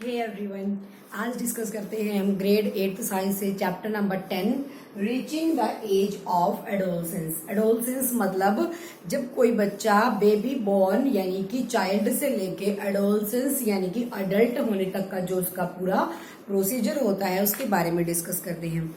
Hey everyone, आज discuss करते हैं हम ग्रेड 8 साइंस से chapter number 10 reaching the age of adolescence. Adolescence मतलब जब कोई बच्चा बेबी बॉर्न यानी कि चाइल्ड से लेके एडोलसेंस यानी कि अडल्ट होने तक का जो उसका पूरा प्रोसीजर होता है उसके बारे में डिस्कस करते हैं।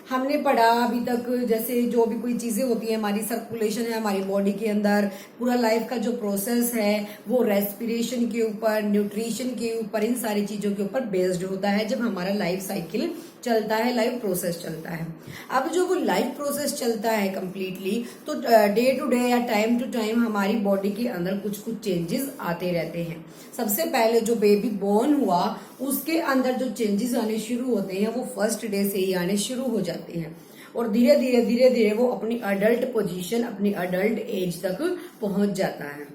हमने पढ़ा अभी तक जैसे जो भी कोई चीजें होती है, हमारी सर्कुलेशन है हमारी बॉडी के अंदर, पूरा लाइफ का जो प्रोसेस है वो रेस्पिरेशन के ऊपर, न्यूट्रिशन के ऊपर, इन सारी चीजों के ऊपर बेस्ड होता है जब हमारा लाइफ साइकिल चलता है, लाइफ प्रोसेस चलता है। अब जो वो लाइफ प्रोसेस चलता है कंप्लीटली, तो डे टू डे या टाइम टू टाइम हमारी बॉडी के अंदर कुछ कुछ चेंजेस आते रहते हैं। सबसे पहले जो बेबी बॉर्न हुआ उसके अंदर जो चेंजेस आने शुरू होते हैं वो फर्स्ट डे से ही आने शुरू हो जाते हैं और धीरे धीरे वो अपनी अडल्ट पोजीशन, अपनी अडल्ट एज तक पहुंच जाता है।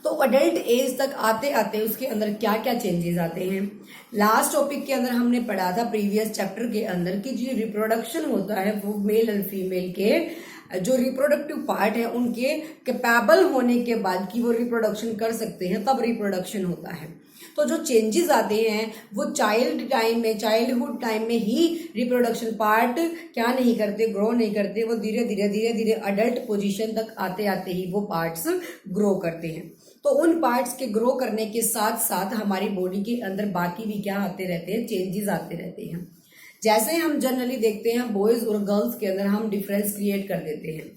तो अडल्ट एज तक आते आते उसके अंदर क्या क्या चेंजेस आते हैं। लास्ट टॉपिक के अंदर हमने पढ़ा था प्रीवियस चैप्टर के अंदर कि जो रिप्रोडक्शन होता है वो मेल एंड फीमेल के जो रिप्रोडक्टिव पार्ट है उनके कैपेबल होने के बाद कि वो रिप्रोडक्शन कर सकते हैं तब रिप्रोडक्शन होता है। तो जो चेंजेस आते हैं वो चाइल्डहुड टाइम में ही रिप्रोडक्शन पार्ट क्या नहीं करते, ग्रो नहीं करते, वो धीरे धीरे अडल्ट पोजीशन तक आते आते ही वो पार्ट्स ग्रो करते हैं। तो उन पार्ट्स के ग्रो करने के साथ साथ हमारी बॉडी के अंदर बाकी भी क्या आते रहते हैं, चेंजेस आते रहते हैं। जैसे हम जनरली देखते हैं बॉयज और गर्ल्स के अंदर हम डिफरेंस क्रिएट कर देते हैं।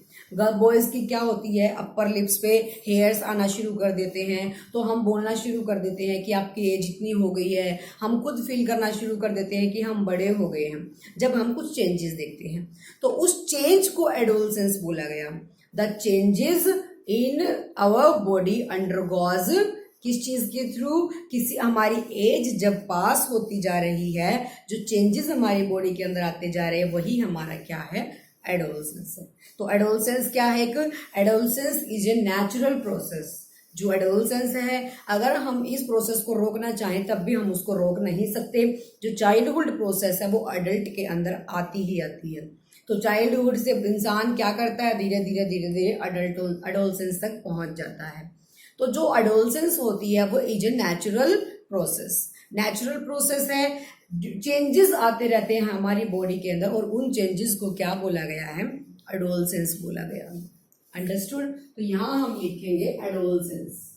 बॉयज की क्या होती है, अपर लिप्स पे हेयर्स आना शुरू कर देते हैं, तो हम बोलना शुरू कर देते हैं कि आपकी एज इतनी हो गई है। हम खुद फील करना शुरू कर देते हैं कि हम बड़े हो गए हैं जब हम कुछ चेंजेस देखते हैं। तो उस चेंज को एडोलसेंस बोला गया। The changes in our body undergoes, किस चीज के थ्रू, किसी हमारी एज जब पास होती जा रही है, जो चेंजेस हमारी बॉडी के अंदर आते जा रहे हैं वही हमारा क्या है, एडोलसेंस है। तो एडोलसेंस क्या है, एक adolescence is a natural process. जो एडोलसेंस है अगर हम इस प्रोसेस को रोकना चाहें तब भी हम उसको रोक नहीं सकते। जो चाइल्डहुड प्रोसेस है वो अडल्ट के अंदर आती ही आती है। तो चाइल्डहुड से इंसान क्या करता है, धीरे धीरे एडोलसेंस तक पहुंच जाता है। तो जो एडोलसेंस होती है वो इज ए नेचुरल प्रोसेस है। चेंजेस आते रहते हैं हमारी बॉडी के अंदर और उन चेंजेस को क्या बोला गया है, एडोलसेंस बोला गया। अंडरस्टूड। तो यहां हम लिखेंगे एडोलसेंस।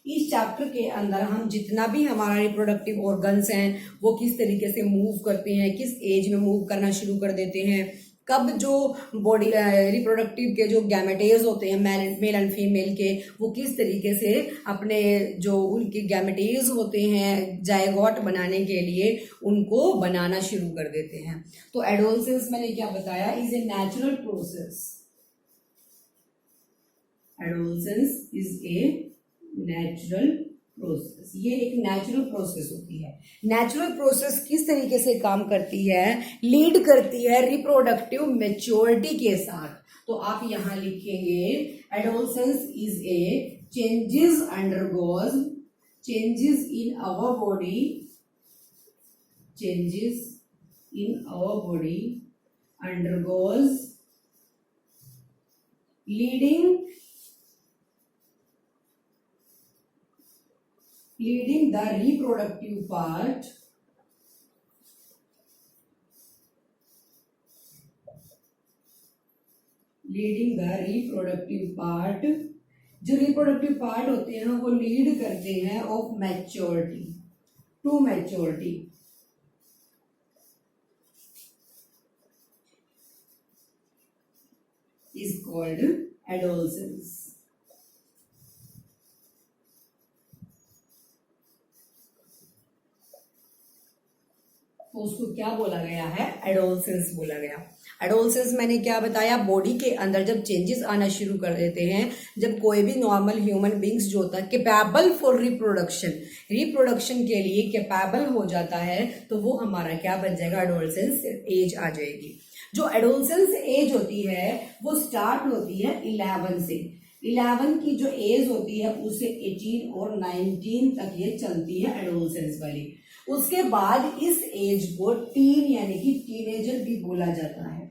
इस चैप्टर के अंदर हम जितना भी हमारा रिप्रोडक्टिव ऑर्गन्स हैं वो किस तरीके से मूव करते हैं, किस एज में मूव करना शुरू कर देते हैं, कब जो बॉडी रिप्रोडक्टिव के जो गैमेटेज होते हैं मेल एंड फीमेल के, वो किस तरीके से अपने जो उनके गैमेटेज होते हैं जायगोट बनाने के लिए उनको बनाना शुरू कर देते हैं। तो एडोलसेंस मैंने क्या बताया, is a natural process. Adolescence is a natural process, ये एक नेचुरल प्रोसेस होती है। नेचुरल प्रोसेस किस तरीके से काम करती है, लीड करती है रिप्रोडक्टिव मैच्योरिटी के साथ। तो आप यहां लिखेंगे adolescence is a changes undergoes, changes in our body, changes in our body undergoes leading the reproductive part जो रिप्रोडक्टिव पार्ट होते हैं वो लीड करते हैं of maturity to maturity is called adolescence. तो उसको क्या बोला गया है, एडोलसेंस बोला गया। एडोलसेंस मैंने क्या बताया, बॉडी के अंदर जब चेंजेस आना शुरू कर देते हैं, जब कोई भी नॉर्मल ह्यूमन बींग्स जो होता है कैपेबल फॉर रिप्रोडक्शन के लिए कैपेबल हो जाता है, तो वो हमारा क्या बन जाएगा, एडोलसेंस एज आ जाएगी। जो एडोलसेंस एज होती है वो स्टार्ट होती है 11 से। 11 की जो एज होती है उससे 18 और 19 तक ये चलती है एडोलसेंस वाली। उसके बाद इस एज को टीन यानी कि टीनेजर भी बोला जाता है।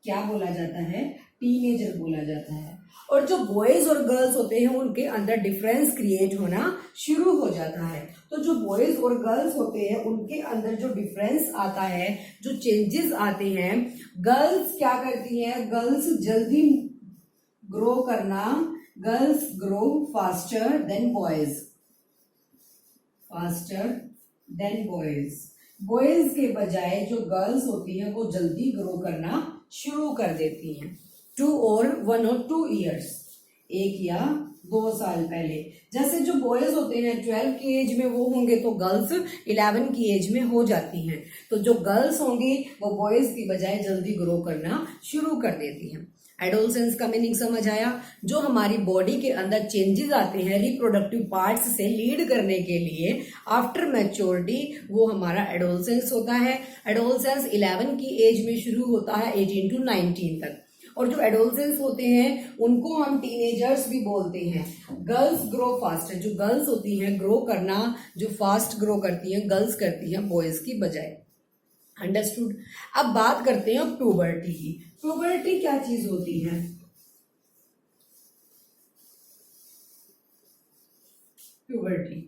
क्या बोला जाता है, टीनेजर बोला जाता है। और जो बॉयज और गर्ल्स होते हैं उनके अंदर डिफरेंस क्रिएट होना शुरू हो जाता है। तो जो बॉयज और गर्ल्स होते हैं उनके अंदर जो डिफरेंस आता है, जो चेंजेस आते हैं, गर्ल्स क्या करती हैं, गर्ल्स जल्दी ग्रो करना, girls grow faster than boys, faster than boys. Boys के बजाय जो गर्ल्स होती हैं वो जल्दी ग्रो करना शुरू कर देती हैं, 1 or 2 years, 1 या 2 साल पहले। जैसे जो बॉयज होते हैं 12 की एज में वो होंगे तो गर्ल्स 11 की एज में हो जाती हैं। तो जो गर्ल्स होंगी वो बॉयज की बजाय जल्दी ग्रो करना शुरू कर देती हैं। एडोलसेंस का मीनिंग समझ आया? जो हमारी बॉडी के अंदर चेंजेस आते हैं रिप्रोडक्टिव पार्ट्स से लीड करने के लिए आफ्टर मैच्योरिटी, वो हमारा एडोलसेंस होता है। एडोलसेंस 11 की एज में शुरू होता है 18 to 19 तक। और जो एडोलसेंस होते हैं उनको हम टीनेजर्स भी बोलते हैं। गर्ल्स ग्रो फास्टर, जो गर्ल्स होती हैं ग्रो करना जो फास्ट ग्रो करती हैं गर्ल्स करती हैं बॉयज की बजाय। अंडरस्टूड? अब बात करते हैं प्यूबर्टी की। प्यूबर्टी क्या चीज होती है? Puberty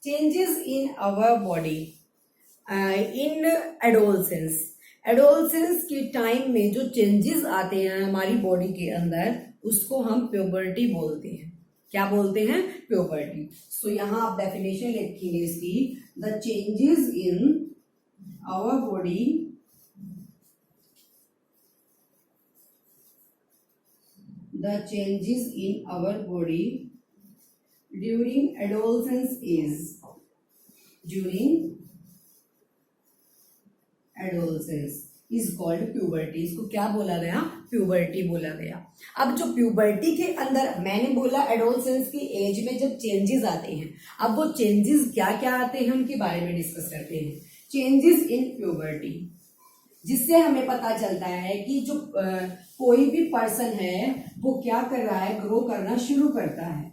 changes in our body in adolescence. Adolescence के टाइम में जो चेंजेस आते हैं हमारी बॉडी के अंदर उसको हम प्यूबर्टी बोलते हैं। क्या बोलते हैं? प्यूबर्टी। सो यहां आप डेफिनेशन लिखेंगे इसकी, the changes in our body during adolescence is called puberty। इसको क्या बोला गया? प्यूबर्टी बोला गया। अब जो प्यूबर्टी के अंदर मैंने बोला एडोलसेंस की एज में जब चेंजेस आते हैं, अब वो चेंजेस क्या क्या आते हैं उनके बारे में डिस्कस करते हैं। चेंजेस इन प्यूबर्टी, जिससे हमें पता चलता है कि जो कोई भी पर्सन है वो क्या कर रहा है, ग्रो करना शुरू करता है।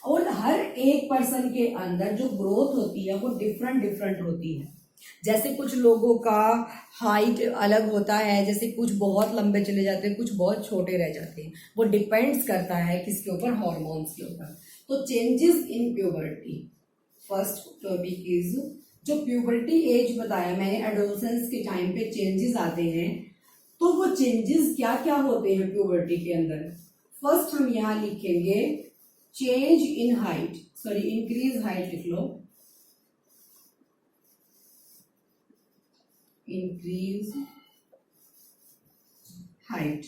और हर एक पर्सन के अंदर जो ग्रोथ होती है वो डिफरेंट होती है। जैसे कुछ लोगों का हाइट अलग होता है, जैसे कुछ बहुत लंबे चले जाते हैं, कुछ बहुत छोटे रह जाते हैं। वो डिपेंड्स करता है किसके ऊपर? हार्मोन्स के ऊपर। तो changes in puberty, first topic is जो प्यूबर्टी एज बताया मैंने, एडोलसेंस के टाइम पे चेंजेस आते हैं। तो वो चेंजेस क्या क्या होते हैं प्यूबर्टी के अंदर? फर्स्ट हम यहां लिखेंगे change in height, sorry increase height लिख लो, इंक्रीज हाइट।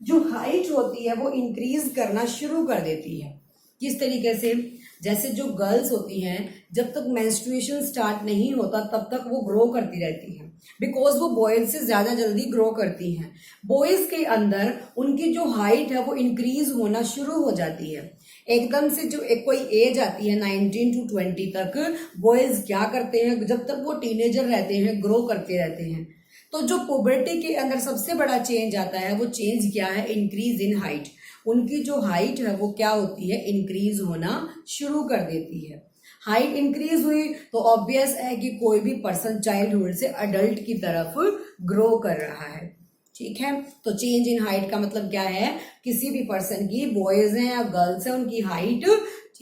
जो हाइट होती है वो इंक्रीज करना शुरू कर देती है। किस तरीके से? जैसे जो गर्ल्स होती हैं जब तक मेंस्ट्रुएशन स्टार्ट नहीं होता तब तक वो ग्रो करती रहती हैं, बिकॉज वो बॉयज से ज्यादा जल्दी ग्रो करती हैं। बॉयज के अंदर उनकी जो हाइट है वो इंक्रीज होना शुरू हो जाती है। एकदम से जो एक कोई एज आती है 19 to 20 तक, बॉयज क्या करते हैं जब तक वो टीनेजर रहते हैं ग्रो करते रहते हैं। तो जो पुबर्टी के अंदर सबसे बड़ा चेंज आता है वो चेंज क्या है? Increase in height. उनकी जो हाइट है वो क्या होती है? इंक्रीज होना शुरू कर देती है। हाइट इंक्रीज हुई तो ऑब्वियस है कि कोई भी पर्सन चाइल्डहुड से अडल्ट की तरफ ग्रो कर रहा है। ठीक है, तो चेंज इन हाइट का मतलब क्या है? किसी भी पर्सन की, बॉयज हैं या गर्ल्स हैं, उनकी हाइट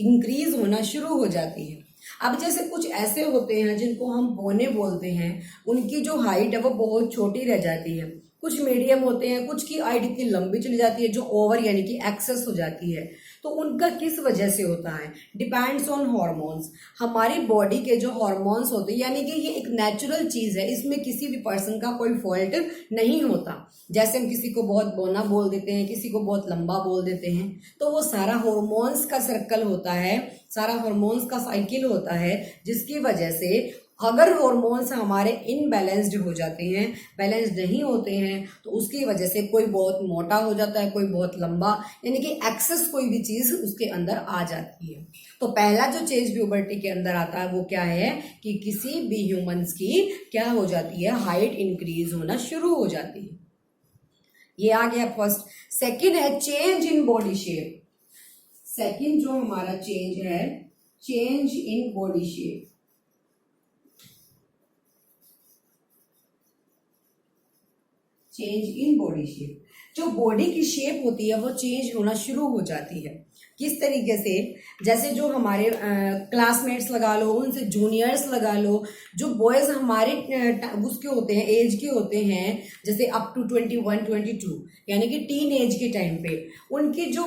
इंक्रीज होना शुरू हो जाती है। अब जैसे कुछ ऐसे होते हैं जिनको हम बोने बोलते हैं, उनकी जो हाइट है वो बहुत छोटी रह जाती है। कुछ मीडियम होते हैं, कुछ की हाइट इतनी लंबी चली जाती है जो ओवर यानी कि एक्सेस हो जाती है। तो उनका किस वजह से होता है? Depends on hormones. हमारी बॉडी के जो हॉर्मोन्स होते हैं, यानी कि ये एक नेचुरल चीज है, इसमें किसी भी पर्सन का कोई फॉल्ट नहीं होता। जैसे हम किसी को बहुत बोना बोल देते हैं, किसी को बहुत लंबा बोल देते हैं, तो वो सारा हॉर्मोन्स का सर्कल होता है, सारा हॉर्मोन्स का साइकिल होता है, जिसकी वजह से अगर हॉर्मोन्स हमारे इनबैलेंस्ड हो जाते हैं, बैलेंस नहीं होते हैं, तो उसकी वजह से कोई बहुत मोटा हो जाता है, कोई बहुत लंबा, यानी कि एक्सेस कोई भी चीज उसके अंदर आ जाती है। तो पहला जो चेंज प्यूबर्टी के अंदर आता है वो क्या है कि किसी भी ह्यूमंस की क्या हो जाती है? हाइट इंक्रीज होना शुरू हो जाती है। ये आ गया फर्स्ट। सेकेंड है change in body shape. Second जो हमारा चेंज है, change in body shape. Change in body shape, जो बॉडी की शेप होती है वो चेंज होना शुरू हो जाती है। किस तरीके से, जैसे जो हमारे क्लासमेट्स लगा लो, उनसे जूनियर्स लगा लो, जो बॉयज हमारे उसके होते हैं, एज के होते हैं, जैसे अप टू 21 22, यानी कि टीन एज के टाइम पे उनकी जो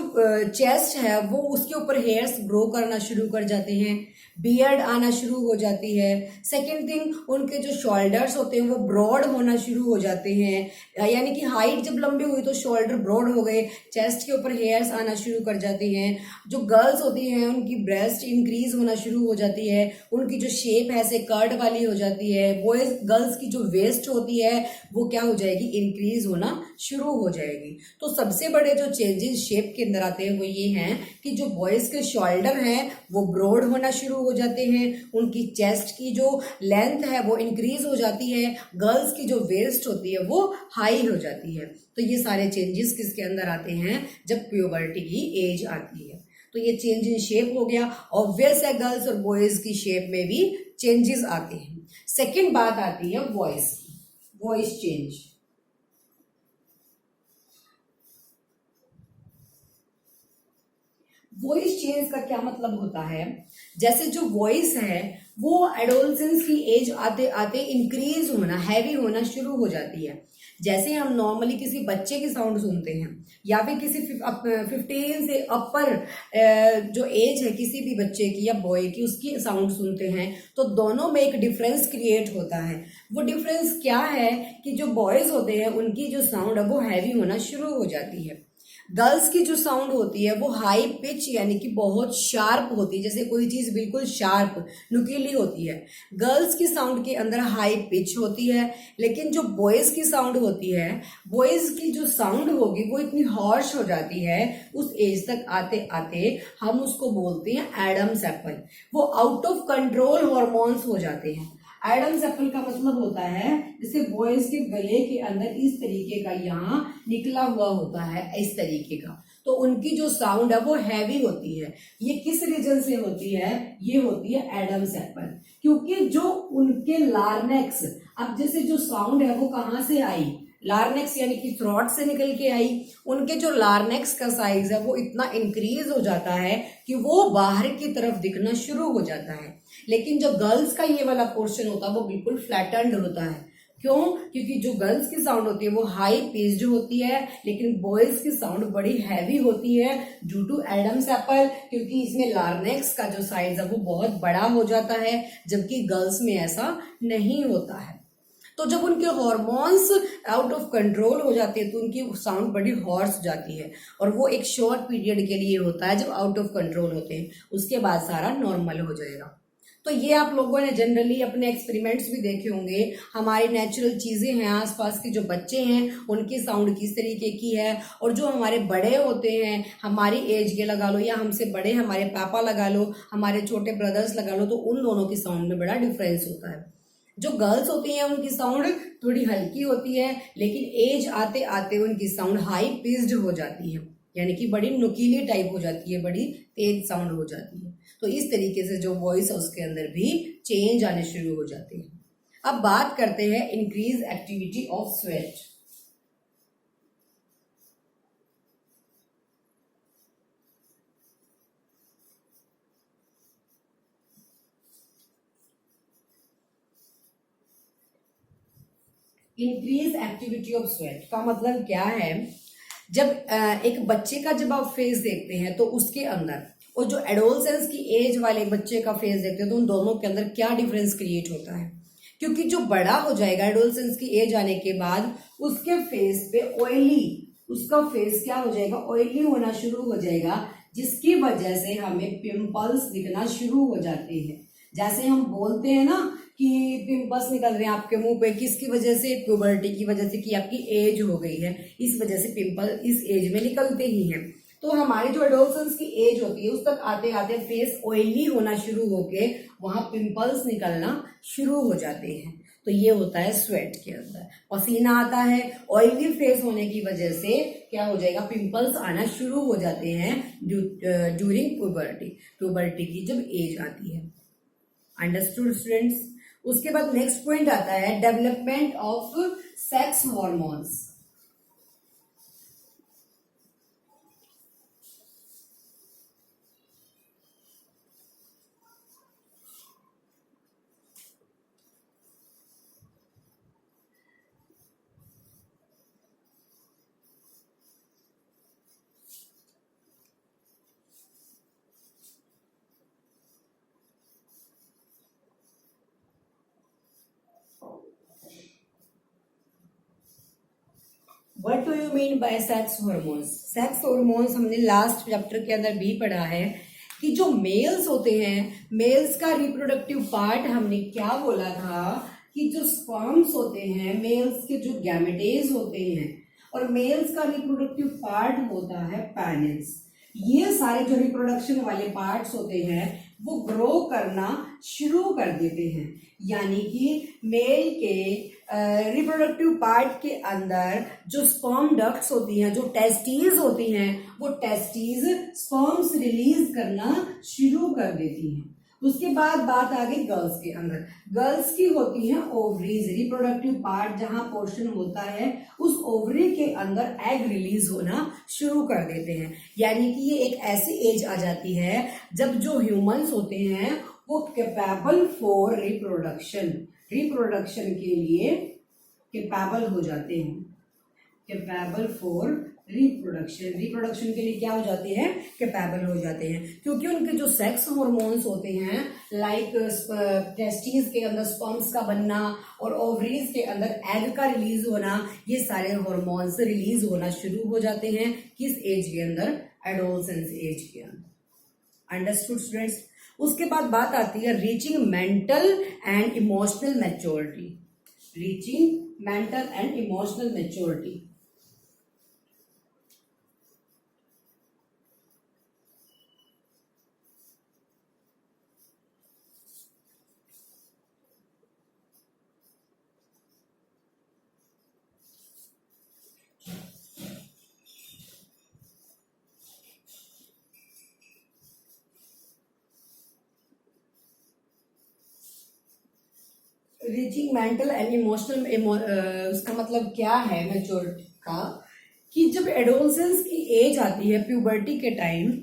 चेस्ट है वो उसके ऊपर हेयर्स ग्रो करना शुरू कर जाते हैं, बियर्ड आना शुरू हो जाती है। सेकेंड थिंग, उनके जो शोल्डर्स होते हैं वो ब्रॉड होना शुरू हो जाते हैं, यानी कि हाइट जब लंबी हुई तो शोल्डर ब्रॉड हो गए, चेस्ट के ऊपर हेयर्स आना शुरू कर जाती हैं। जो गर्ल्स होती हैं उनकी ब्रेस्ट इंक्रीज होना शुरू हो जाती है, उनकी जो शेप है ऐसे कर्ड वाली हो जाती है। बॉयज गर्ल्स की जो वेस्ट होती है वो क्या हो जाएगी, इंक्रीज होना शुरू हो जाएगी। तो सबसे बड़े जो चेंजेस शेप के अंदर आते हैं वो ये हैं कि जो बॉयज के शोल्डर हैं वो ब्रॉड होना शुरू हो जाते हैं, उनकी चेस्ट की जो लेंथ है वो इंक्रीज हो जाती है, गर्ल्स की जो वेस्ट होती है वो हाई हो जाती है। तो ये सारे चेंजेस किसके अंदर आते हैं, जब प्यूबर्टी की एज आती है। तो ये चेंज इन शेप हो गया। ऑब्वियस है गर्ल्स और बॉयज की शेप में भी चेंजेस आते हैं। सेकेंड बात आती है वॉइस की, वॉइस चेंज। वॉइस चेंज का क्या मतलब होता है, जैसे जो वॉइस है वो एडोलसेंस की एज आते आते इंक्रीज होना, हैवी होना शुरू हो जाती है। जैसे हम नॉर्मली किसी बच्चे की साउंड सुनते हैं या फिर किसी 15 से अपर जो एज है किसी भी बच्चे की या बॉय की, उसकी साउंड सुनते हैं तो दोनों में एक डिफरेंस क्रिएट होता है। वो डिफरेंस क्या है कि जो बॉयज होते हैं उनकी जो साउंड है वो हैवी होना शुरू हो जाती है, गर्ल्स की जो साउंड होती है वो हाई पिच यानी कि बहुत शार्प होती है, जैसे कोई चीज बिल्कुल शार्प नुकीली होती है। गर्ल्स की साउंड के अंदर हाई पिच होती है, लेकिन जो बॉयज की साउंड होती है, बॉयज की जो साउंड होगी वो इतनी हॉर्श हो जाती है, उस एज तक आते आते हम उसको बोलते हैं एडम्स एप्पल। वो आउट ऑफ कंट्रोल हॉर्मोन्स हो जाते हैं। एडम्स एप्पल का मतलब होता है जैसे बॉयज के गले के अंदर इस तरीके का यहाँ निकला हुआ होता है, इस तरीके का, तो उनकी जो साउंड है वो हैवी होती है। ये किस रीजन से होती है, ये होती है एडम्स एप्पल, क्योंकि जो उनके लार्नेक्स, अब जैसे जो साउंड है वो कहाँ से आई, लार्नेक्स यानी कि थ्रोट से निकल के आई। उनके जो लार्नेक्स का साइज है वो इतना इंक्रीज हो जाता है कि वो बाहर की तरफ दिखना शुरू हो जाता है। लेकिन जो गर्ल्स का ये वाला पोर्शन होता है वो बिल्कुल फ्लैटेंड होता है। क्यों, क्योंकि जो गर्ल्स की साउंड होती है वो हाई पिच्ड होती है, लेकिन बॉयज की साउंड बड़ी हैवी होती है ड्यू टू एडम्स एप्पल, क्योंकि इसमें लार्नेक्स का जो साइज है वो बहुत बड़ा हो जाता है, जबकि गर्ल्स में ऐसा नहीं होता है। तो जब उनके हॉर्मोन्स आउट ऑफ कंट्रोल हो जाते हैं तो उनकी साउंड बड़ी हॉर्स हो जाती है, और वो एक शॉर्ट पीरियड के लिए होता है जब आउट ऑफ कंट्रोल होते हैं, उसके बाद सारा नॉर्मल हो जाएगा। तो ये आप लोगों ने जनरली अपने एक्सपेरिमेंट्स भी देखे होंगे, हमारी नेचुरल चीजें हैं, आसपास के जो बच्चे हैं उनकी साउंड किस तरीके की है, और जो हमारे बड़े होते हैं, हमारी एज के लगा लो या हमसे बड़े हमारे पापा लगा लो, हमारे छोटे ब्रदर्स लगा लो, तो उन दोनों की साउंड में बड़ा डिफरेंस होता है। जो गर्ल्स होती हैं उनकी साउंड थोड़ी हल्की होती है, लेकिन एज आते आते उनकी साउंड हाई पिच्ड हो जाती है, यानी कि बड़ी नुकीली टाइप हो जाती है, बड़ी तेज साउंड हो जाती है। तो इस तरीके से जो वॉइस है उसके अंदर भी चेंज आने शुरू हो जाते हैं। अब बात करते हैं increase activity of sweat. Increase activity of sweat का मतलब क्या है, जब एक बच्चे का जब आप फेस देखते हैं तो उसके अंदर, और जो एडोलसेंस की एज वाले बच्चे का फेस देखते हैं तो उन दोनों के अंदर क्या डिफरेंस क्रिएट होता है। क्योंकि जो बड़ा हो जाएगा एडोलसेंस की एज आने के बाद, उसके फेस पे ऑयली, उसका फेस क्या हो जाएगा, ऑयली होना शुरू हो जाएगा, जिसकी वजह से हमें पिंपल्स दिखना शुरू हो जाते हैं। जैसे हम बोलते हैं ना कि पिंपल्स निकल रहे हैं आपके मुंह पे, किसकी वजह से, प्यूबर्टी की वजह से, कि आपकी एज हो गई है, इस वजह से पिंपल इस एज में निकलते ही हैं। तो हमारी जो एडोलसेंस की एज होती है उस तक आते आते फेस ऑयली होना शुरू होके वहां पिंपल्स निकलना शुरू हो जाते हैं। तो ये होता है स्वेट के अंदर, पसीना आता है, ऑयली फेस होने की वजह से क्या हो जाएगा, पिंपल्स आना शुरू हो जाते हैं ड्यूरिंग प्यूबर्टी, प्यूबर्टी की जब एज आती है। Understood students. उसके बाद नेक्स्ट पॉइंट आता है development of sex hormones. What do you mean by sex hormones? Sex hormones हमने लास्ट चैप्टर के अंदर भी पढ़ा है कि जो मेल्स होते हैं, मेल्स का रिप्रोडक्टिव पार्ट हमने क्या बोला था कि जो स्पर्म्स होते हैं, मेल्स के जो गैमेटेज होते हैं, और मेल्स का रिप्रोडक्टिव पार्ट होता है पेनिस। ये सारे जो रिप्रोडक्शन वाले पार्ट्स होते हैं वो ग्रो करना शुरू कर देते हैं, यानी कि मेल के रिप्रोडक्टिव पार्ट के अंदर जो स्पर्म डक्ट्स होती हैं, जो टेस्टीज होती हैं, वो टेस्टीज स्पर्म्स रिलीज करना शुरू कर देती हैं। उसके बाद बात आ गई गर्ल्स के अंदर। गर्ल्स की होती हैं ओवरीज, रिप्रोडक्टिव पार्ट जहां पोर्शन होता है उस ओवरी के अंदर एग रिलीज होना शुरू कर देते हैं, यानी कि ये एक ऐसी एज आ जाती है जब जो ह्यूमंस होते हैं वो कैपेबल फॉर रिप्रोडक्शन के लिए कैपेबल हो जाते हैं, कैपेबल फॉर रिप्रोडक्शन के लिए क्या हो जाते हैं, कैपेबल हो जाते हैं, क्योंकि उनके जो सेक्स हार्मोन्स होते हैं, लाइक टेस्टिस के अंदर स्पर्म्स का बनना और ओवरीज के अंदर एग का रिलीज होना, ये सारे हार्मोन्स रिलीज होना शुरू हो जाते हैं किस एज के अंदर, एडोलसेंस एज के अंदर। Understood students? उसके बाद बात आती है reaching mental and emotional maturity. Reaching mental and emotional maturity. Reaching mental and emotional, उसका मतलब क्या है मैच्योरिटी का, कि जब एडोलसेंस की एज आती है, प्यूबर्टी के टाइम,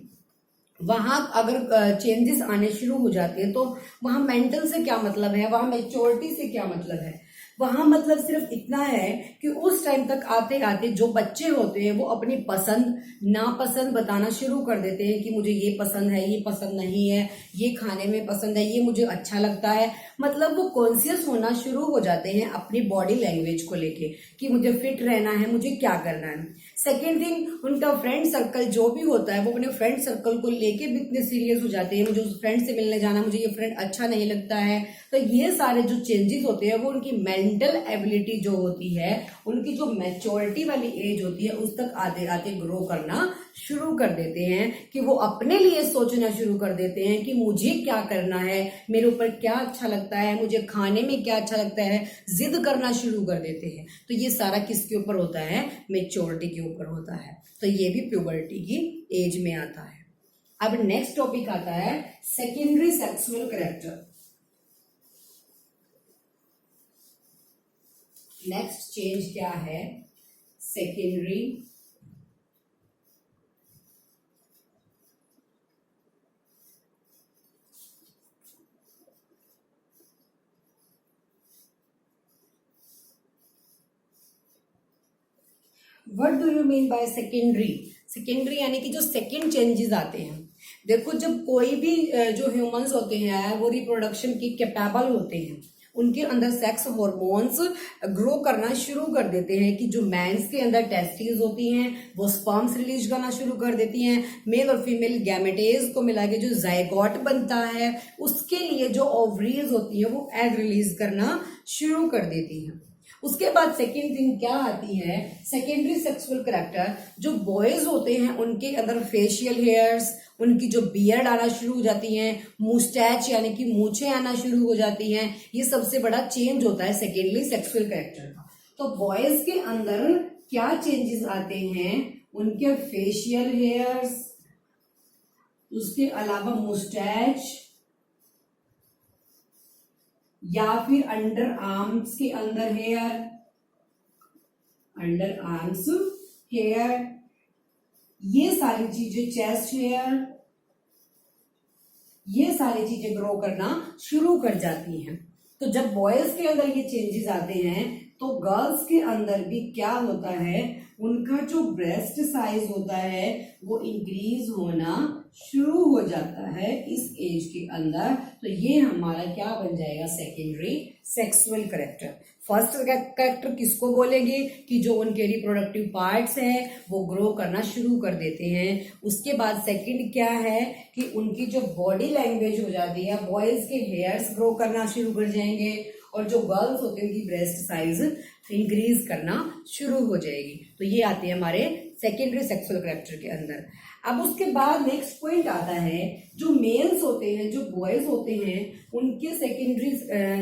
वहां अगर चेंजेस आने शुरू हो जाते हैं तो वहां मेंटल से क्या मतलब है, वहां मैच्योरिटी से क्या मतलब है? वहां मतलब सिर्फ इतना है कि उस टाइम तक आते आते जो बच्चे होते हैं वो अपनी पसंद नापसंद बताना शुरू कर देते हैं कि मुझे ये पसंद है, ये पसंद नहीं है, ये खाने में पसंद है, ये मुझे अच्छा लगता है। मतलब वो कॉन्शियस होना शुरू हो जाते हैं अपनी बॉडी लैंग्वेज को लेके कि मुझे फिट रहना है, मुझे क्या करना है। सेकेंड थिंग, उनका फ्रेंड सर्कल जो भी होता है वो अपने फ्रेंड सर्कल को लेके भी इतने सीरियस हो जाते हैं, मुझे उस फ्रेंड से मिलने जाना, मुझे ये फ्रेंड अच्छा नहीं लगता है। तो ये सारे जो चेंजेस होते हैं वो उनकी मेंटल एबिलिटी जो होती है, उनकी जो मैच्योरिटी वाली एज होती है उस तक आते आते ग्रो करना शुरू कर देते हैं कि वो अपने लिए सोचना शुरू कर देते हैं कि मुझे क्या करना है, मेरे ऊपर क्या अच्छा लगता है, मुझे खाने में क्या अच्छा लगता है, जिद करना शुरू कर देते हैं। तो ये सारा किसके ऊपर होता है, मैच्योरिटी के ऊपर होता है। तो ये भी प्यूबर्टी की एज में आता है। अब नेक्स्ट टॉपिक आता है secondary sexual character. Next change क्या है, secondary what do you mean by secondary? Secondary यानी कि जो सेकेंड चेंजेस आते हैं। देखो, जब कोई भी जो ह्यूमंस होते हैं वो रिप्रोडक्शन की कैपेबल होते हैं, उनके अंदर सेक्स हार्मोन्स ग्रो करना शुरू कर देते हैं कि जो मैंस के अंदर टेस्टिस होती हैं वो स्पर्म्स रिलीज करना शुरू कर देती हैं। मेल और फीमेल गैमेटेज को मिला के जो जायगोट बनता है उसके लिए जो ओवरीज होती है वो एग रिलीज करना शुरू कर देती हैं। उसके बाद सेकेंड थिंग क्या आती है, सेकेंडरी सेक्सुअल कैरेक्टर। जो बॉयज होते हैं उनके अंदर फेशियल हेयर्स, उनकी जो बियर्ड आना शुरू हो जाती हैं, मुस्टैच यानी कि मूछें आना शुरू हो जाती हैं। ये सबसे बड़ा चेंज होता है सेकेंडरी सेक्सुअल कैरेक्टर का। तो बॉयज के अंदर क्या चेंजेस आते हैं, उनके फेशियल हेयर्स, उसके अलावा मुस्टैच, या फिर अंडर आर्म्स के अंदर हेयर, अंडर आर्म्स हेयर, ये सारी चीजें, चेस्ट हेयर, ये सारी चीजें ग्रो करना शुरू कर जाती हैं। तो जब बॉयज के अंदर ये चेंजेस आते हैं तो गर्ल्स के अंदर भी क्या होता है, उनका जो ब्रेस्ट साइज होता है वो इंक्रीज होना शुरू हो जाता है इस एज के अंदर, तो ये हमारा क्या बन जाएगा, secondary sexual character. First character किसको बोलेंगे कि जो उनके रिप्रोडक्टिव पार्ट्स हैं वो ग्रो करना शुरू कर देते हैं। उसके बाद सेकंड क्या है कि उनकी जो बॉडी लैंग्वेज हो जाती है, बॉयज के हेयर्स ग्रो करना शुरू कर जाएंगे और जो गर्ल्स होते हैं उनकी ब्रेस्ट साइज इंक्रीज करना शुरू हो जाएगी। तो ये आते हैं हमारे सेकेंडरी सेक्सुअल कैरेक्टर के अंदर। अब उसके बाद नेक्स्ट पॉइंट आता है, जो मेल्स होते हैं, जो बॉयज होते हैं, उनके सेकेंडरी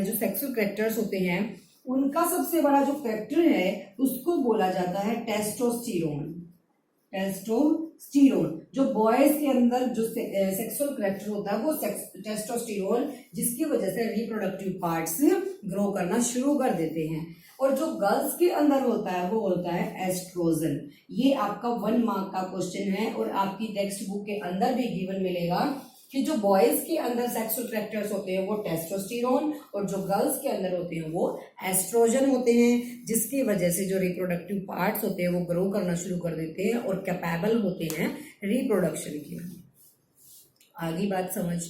जो सेक्सुअल कैरेक्टर्स होते हैं, उनका सबसे बड़ा जो कैरेक्टर है उसको बोला जाता है टेस्टोस्टेरोन। टेस्टोस्टेरोन जो बॉयज के अंदर जो सेक्सुअल कैरेक्टर होता है वो टेस्टोस्टेरोन, जिसकी वजह से रिप्रोडक्टिव पार्ट्स ग्रो करना शुरू कर देते हैं। और जो गर्ल्स के अंदर होता है वो होता है एस्ट्रोजन। ये आपका 1 मार्क का क्वेश्चन है और आपकी टेक्स्ट बुक के अंदर भी गिवन मिलेगा कि जो बॉयज के अंदर सेक्सुअल कैरेक्टर्स होते हैं वो टेस्टोस्टेरोन और जो गर्ल्स के अंदर होते हैं वो एस्ट्रोजन होते हैं, जिसकी वजह से जो रिप्रोडक्टिव पार्ट्स होते हैं वो ग्रो करना शुरू कर देते हैं और कैपेबल होते हैं रिप्रोडक्शन के। आगे बात समझ।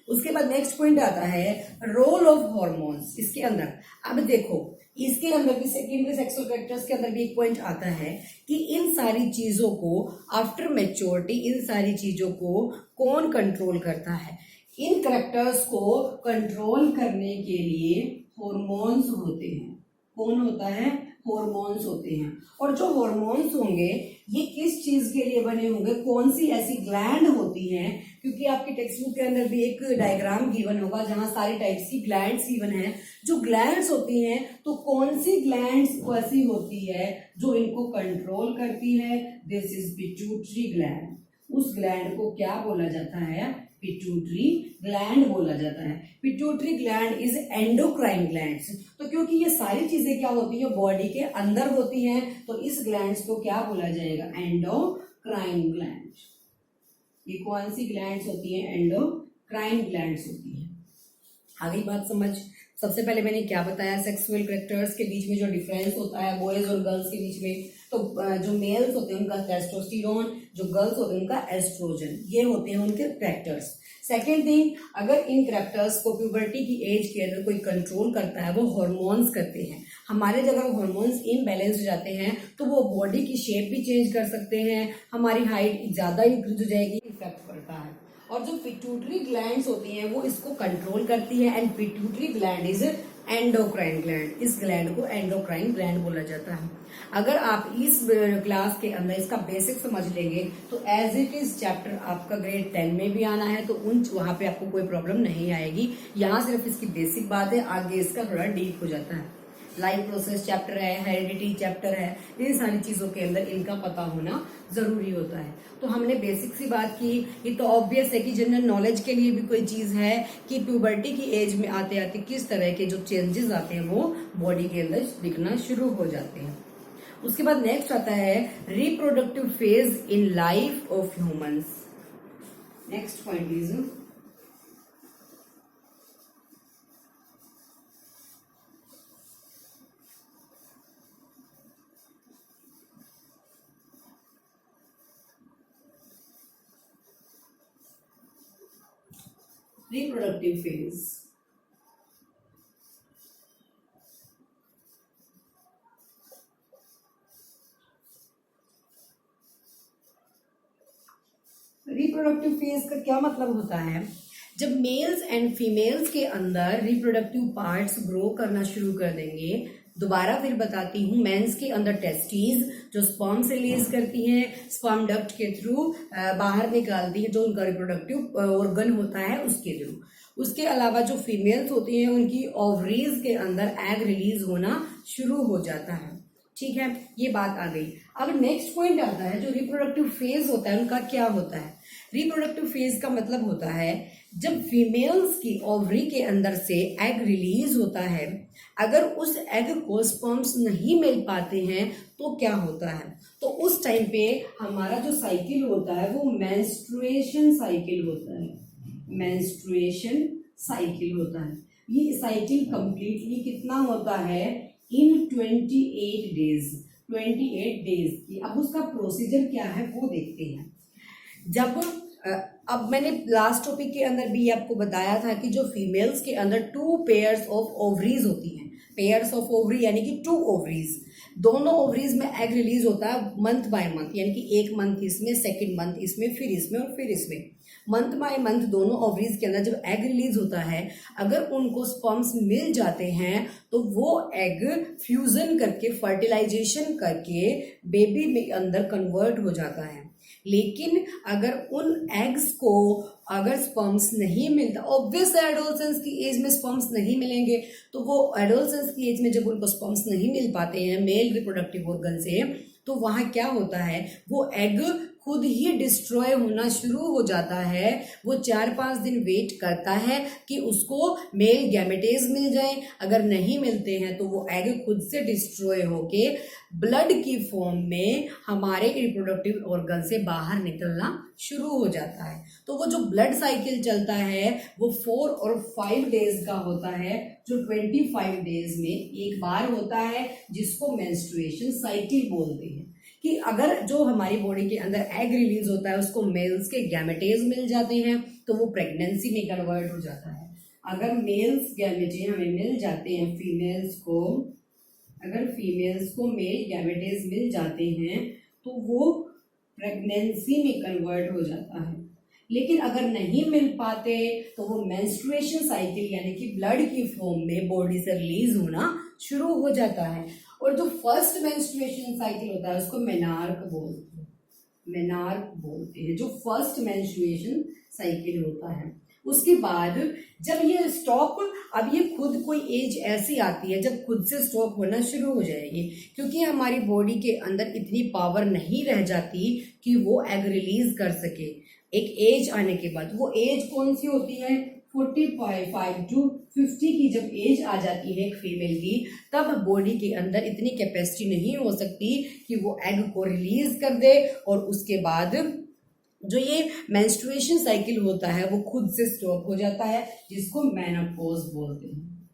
उसके बाद नेक्स्ट पॉइंट आता है रोल ऑफ हॉर्मोन्स इसके अंदर। अब देखो इसके अंदर भी सेकेंडरी सेक्सुअल कैरेक्टर्स के अंदर भी एक पॉइंट आता है कि इन सारी चीजों को आफ्टर मैच्योरिटी, इन सारी चीजों को कौन कंट्रोल करता है। इन कैरेक्टर्स को कंट्रोल करने के लिए हॉर्मोन्स होते हैं। कौन होता है, हॉर्मोन्स होते हैं। और जो हॉर्मोन्स होंगे ये किस चीज के लिए बने होंगे, कौन सी ऐसी ग्लैंड होती हैं, क्योंकि आपकी टेक्स्ट बुक के अंदर भी एक डायग्राम गिवन होगा जहां सारी टाइप्स की ग्लैंड्स गिवन है। जो ग्लैंड्स होती हैं तो कौन सी ग्लैंड्स ऐसी होती है जो इनको कंट्रोल करती है, दिस इज पिट्यूटरी ग्लैंड। उस ग्लैंड को क्या बोला जाता है, पिट्यूटरी ग्लैंड बोला जाता है। Pituitary gland is endocrine glands. तो क्योंकि ये सारी चीजें क्या होती है, बॉडी के अंदर होती हैं, तो इस ग्लैंड्स को क्या बोला जाएगा, एंडोक्राइन ग्लैंड। ये कौन सी ग्लैंड्स होती हैं, एंडोक्राइन ग्लैंड्स होती हैं। आगे बात समझ। सबसे पहले मैंने क्या बताया, सेक्सुअल कैरेक्टर्स के बीच में जो डिफरेंस होता है बॉयज और गर्ल्स के बीच में, तो जो मेल्स होते हैं उनका टेस्टोस्टेरोन, जो गर्ल्स होते हैं उनका एस्ट्रोजन, ये होते हैं उनके कैरेक्टर्स। सेकेंड थिंग, अगर इन कैरेक्टर्स को प्यूबर्टी की एज के अंदर कोई कंट्रोल करता है वो हॉर्मोन्स करते हैं। हमारे जब हॉर्मोन्स इम्बैलेंस हो जाते हैं तो वो बॉडी की शेप भी चेंज कर सकते हैं, हमारी हाइट ज्यादा इंक्रीज हो जाएगी, इफेक्ट पड़ता है। और जो पिट्यूटरी ग्लैंड्स होती हैं वो इसको कंट्रोल करती है and pituitary gland is endocrine gland. इस ग्लैंड को एंडोक्राइन ग्लैंड बोला जाता है। अगर आप इस क्लास के अंदर इसका बेसिक समझ लेंगे तो एज इट इज चैप्टर आपका ग्रेड 10 में भी आना है तो वहां पे आपको कोई प्रॉब्लम नहीं आएगी। यहाँ सिर्फ इसकी बेसिक बात है, आगे इसका थोड़ा डीप हो जाता है। लाइफ प्रोसेस चैप्टर है, हेरिडिटी चैप्टर है, इन सारी चीजों के अंदर इनका पता होना जरूरी होता है। तो हमने बेसिक सी बात की। ये तो ऑब्वियस है कि जनरल नॉलेज के लिए भी कोई चीज है कि प्यूबर्टी की एज में आते आते किस तरह के जो चेंजेस आते हैं वो बॉडी के अंदर दिखना शुरू हो जाते हैं। उसके बाद नेक्स्ट आता है reproductive phase in life of humans. Next point is reproductive phase। Reproductive phase का क्या मतलब होता है, जब मेल्स एंड फीमेल्स के अंदर रिप्रोडक्टिव पार्ट्स ग्रो करना शुरू कर देंगे। दोबारा फिर बताती हूँ, मेंस के अंदर टेस्टीज जो स्पर्म से रिलीज करती हैं, स्पर्म डक्ट के थ्रू बाहर निकालती है जो उनका रिप्रोडक्टिव ऑर्गन होता है उसके थ्रू। उसके अलावा जो फीमेल्स होती हैं उनकी ओवरीज के अंदर एग रिलीज होना शुरू हो जाता है। ठीक है, ये बात आ गई। अब नेक्स्ट पॉइंट आता है जो रिप्रोडक्टिव फेज होता है उनका क्या होता है। रिप्रोडक्टिव फेज का मतलब होता है जब फीमेल्स की ओवरी के अंदर से एग रिलीज होता है, अगर उस एग को स्पर्म्स नहीं मिल पाते हैं तो क्या होता है, तो उस टाइम पे हमारा जो साइकिल होता है वो मेंस्ट्रुएशन साइकिल होता है। मेंस्ट्रुएशन साइकिल होता है। ये साइकिल कंप्लीटली कितना होता है, इन 28 डेज। 28 डेज की। अब उसका प्रोसीजर क्या है वो देखते हैं। जब अब मैंने लास्ट टॉपिक के अंदर भी आपको बताया था कि जो फीमेल्स के अंदर 2 पेयर्स ऑफ ओवरीज होती हैं, पेयर्स ऑफ ओवरी यानी कि 2 ओवरीज, दोनों ओवरीज में एग रिलीज होता है मंथ बाय मंथ, यानी कि एक मंथ इसमें, सेकंड मंथ इसमें, फिर इसमें और फिर इसमें, मंथ बाय मंथ दोनों ओवरीज के अंदर जब एग रिलीज होता है, अगर उनको स्पर्म्स मिल जाते हैं तो वो एग फ्यूजन करके फर्टिलाइजेशन करके बेबी में अंदर कन्वर्ट हो जाता है। लेकिन अगर उन एग्स को अगर स्पर्म्स नहीं मिलता, ऑब्वियस है एडोलसेंस की एज में स्पर्म्स नहीं मिलेंगे, तो वो एडोलसेंस की एज में जब उनको स्पर्म्स नहीं मिल पाते हैं मेल रिप्रोडक्टिव ऑर्गन से, तो वहाँ क्या होता है, वो एग खुद ही डिस्ट्रॉय होना शुरू हो जाता है। वो 4-5 दिन वेट करता है कि उसको मेल गैमेटेज मिल जाए, अगर नहीं मिलते हैं तो वो एग खुद से डिस्ट्रॉय होके ब्लड की फॉर्म में हमारे रिप्रोडक्टिव ऑर्गन से बाहर निकलना शुरू हो जाता है। तो वो जो ब्लड साइकिल चलता है वो 4 और 5 डेज का होता है, जो 25 डेज में एक बार होता है, जिसको मेंस्ट्रुएशन साइकिल बोलते हैं। कि अगर जो हमारी बॉडी के अंदर एग रिलीज होता है उसको मेल्स के गैमेटेज मिल जाते हैं तो वो प्रेगनेंसी में कन्वर्ट हो जाता है। अगर मेल्स गैमेटेज हमें मिल जाते हैं, फीमेल्स को अगर फीमेल्स को मेल गैमेटेज मिल जाते हैं तो वो प्रेगनेंसी में कन्वर्ट हो जाता है। लेकिन अगर नहीं मिल पाते तो वो मेंस्ट्रुएशन साइकिल यानी कि ब्लड की फॉर्म में बॉडी से रिलीज होना शुरू हो जाता है। और जो फर्स्ट मेंस्ट्रुएशन साइकिल होता है उसको मेनार्क बोलते हैं, मेनार्क बोलते हैं, जो फर्स्ट मेंस्ट्रुएशन साइकिल होता है। उसके बाद जब ये स्टॉप, अब ये खुद कोई एज ऐसी आती है जब खुद से स्टॉप होना शुरू हो जाएगी, क्योंकि हमारी बॉडी के अंदर इतनी पावर नहीं रह जाती कि वो एग रिलीज कर सके। एक एज आने के बाद, वो एज कौन सी होती है, 45 to 50 की जब एज आ जाती है एक फीमेल की, तब बॉडी के अंदर इतनी कैपेसिटी नहीं हो सकती कि वो एग को रिलीज कर दे, और उसके बाद जो ये मेंस्ट्रुएशन साइकिल होता है वो खुद से स्टॉप हो जाता है, जिसको मेनोपॉज बोलते हैं।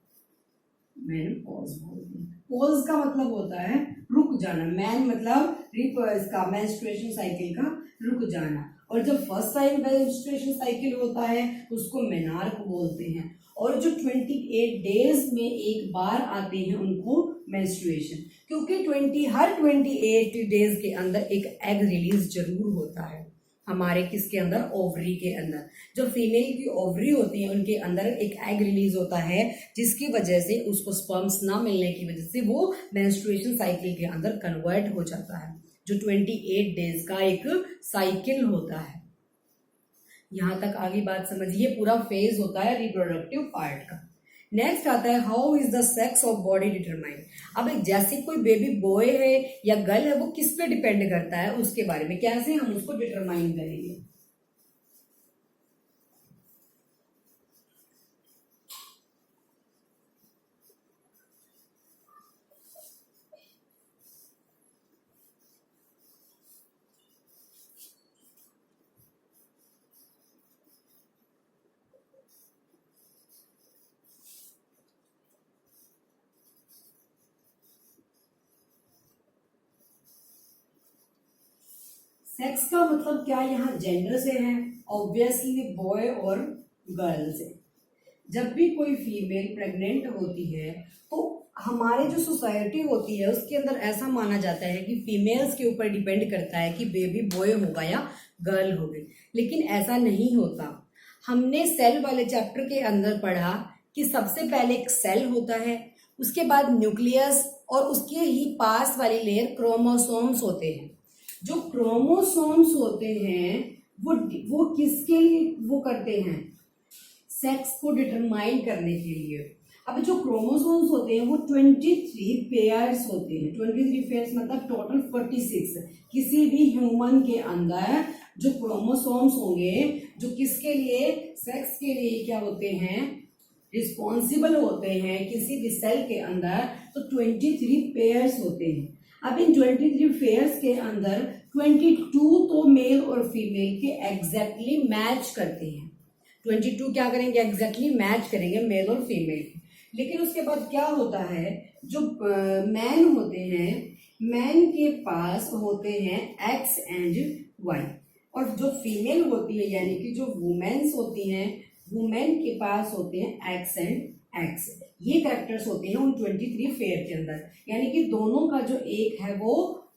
मेनोपॉज बोलते हैं। पॉज का मतलब होता है रुक जाना, मैन मतलब इसका मेंस्ट्रुएशन साइकिल का रुक जाना। और जब फर्स्ट टाइम मेंस्ट्रुएशन साइकिल होता है उसको मेनार्क बोलते हैं। और जो 28 डेज में एक बार आते हैं उनको मेंस्ट्रुएशन, क्योंकि हर 28 डेज के अंदर एक एग रिलीज जरूर होता है हमारे किसके अंदर, ओवरी के अंदर। जो फीमेल की ओवरी होती है उनके अंदर एक एग रिलीज होता है, जिसकी वजह से उसको स्पर्म्स ना मिलने की वजह से वो मेंस्ट्रुएशन साइकिल के अंदर कन्वर्ट हो जाता है, जो 28 डेज का एक साइकिल होता है। यहां तक आगे बात समझिए, पूरा फेज होता है रिप्रोडक्टिव पार्ट का। नेक्स्ट आता है how is the sex of body determined. अब जैसे कोई बेबी बॉय है या गर्ल है, वो किस पे डिपेंड करता है उसके बारे में, कैसे हम उसको डिटरमाइन करेंगे। सेक्स का मतलब क्या यहाँ जेंडर से है, ऑब्वियसली बॉय और गर्ल से। जब भी कोई फीमेल प्रेग्नेंट होती है तो हमारे जो सोसाइटी होती है उसके अंदर ऐसा माना जाता है कि फीमेल्स के ऊपर डिपेंड करता है कि बेबी बॉय होगा या गर्ल होगी, लेकिन ऐसा नहीं होता। हमने सेल वाले चैप्टर के अंदर पढ़ा कि सबसे पहले एक सेल होता है, उसके बाद न्यूक्लियस, और उसके ही पास वाली लेयर क्रोमोसोम्स होते हैं। जो क्रोमोसोम्स होते हैं वो किसके लिए वो करते हैं, सेक्स को डिटरमाइन करने के लिए। अब जो क्रोमोसोम्स होते हैं वो 23 पेयर्स होते हैं। 23 पेयर्स मतलब टोटल 46। किसी भी ह्यूमन के अंदर जो क्रोमोसोम्स होंगे जो किसके लिए, सेक्स के लिए क्या होते हैं, रिस्पॉन्सिबल होते हैं किसी भी सेल के अंदर, तो 23 पेयर्स होते हैं। अब इन 23 पेयर्स के अंदर 22 तो मेल और फीमेल के एग्जैक्टली मैच करते हैं। 22 क्या करेंगे, एग्जैक्टली मैच करेंगे मेल और फीमेल। लेकिन उसके बाद क्या होता है, जो मैन होते हैं, मैन के पास होते हैं एक्स एंड वाई। और जो फीमेल होती है यानी कि जो वुमेन्स होती हैं, वुमेन के पास होते हैं एक्स एंड एक्स। ये कैरेक्टर्स होते हैं उन 23 पेयर के अंदर, यानी कि दोनों का जो एक है वो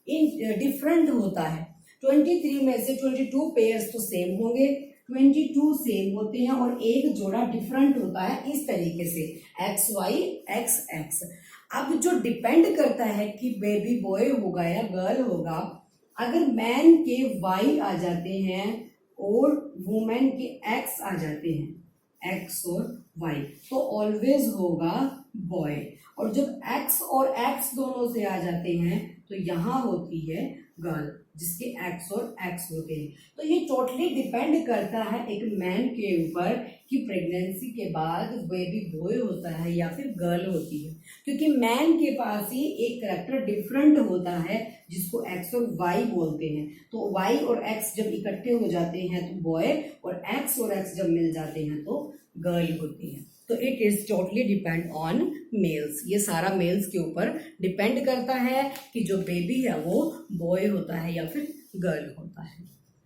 डिफरेंट होता है। 23 में से 22 पेयर्स तो सेम होंगे, 22 सेम होते हैं और एक जोड़ा डिफरेंट होता है इस तरीके से एक्स वाई एक्स एक्स। अब जो डिपेंड करता है कि बेबी बॉय होगा या गर्ल होगा, अगर मैन के वाई आ जाते हैं और वुमेन के एक्स आ जाते हैं, एक्स और वाई, तो ऑलवेज होगा बॉय। और जब एक्स और एक्स दोनों से आ जाते हैं तो यहाँ होती है गर्ल, जिसके एक्स और एक्स होते हैं। तो ये टोटली डिपेंड करता है एक मैन के ऊपर कि प्रेगनेंसी के बाद बेबी बॉय होता है या फिर गर्ल होती है, क्योंकि मैन के पास ही एक कैरेक्टर डिफरेंट होता है जिसको एक्स और वाई बोलते हैं। तो वाई और एक्स जब इकट्ठे हो जाते हैं तो बॉय, और एक्स और एक्स जब मिल जाते हैं तो गर्ल होती है। तो it is totally depend on males, ये सारा मेल्स के ऊपर डिपेंड करता है कि जो बेबी है वो बॉय होता है या फिर गर्ल होता है।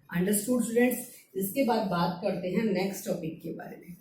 Understood students? इसके बाद बात करते हैं नेक्स्ट टॉपिक के बारे में।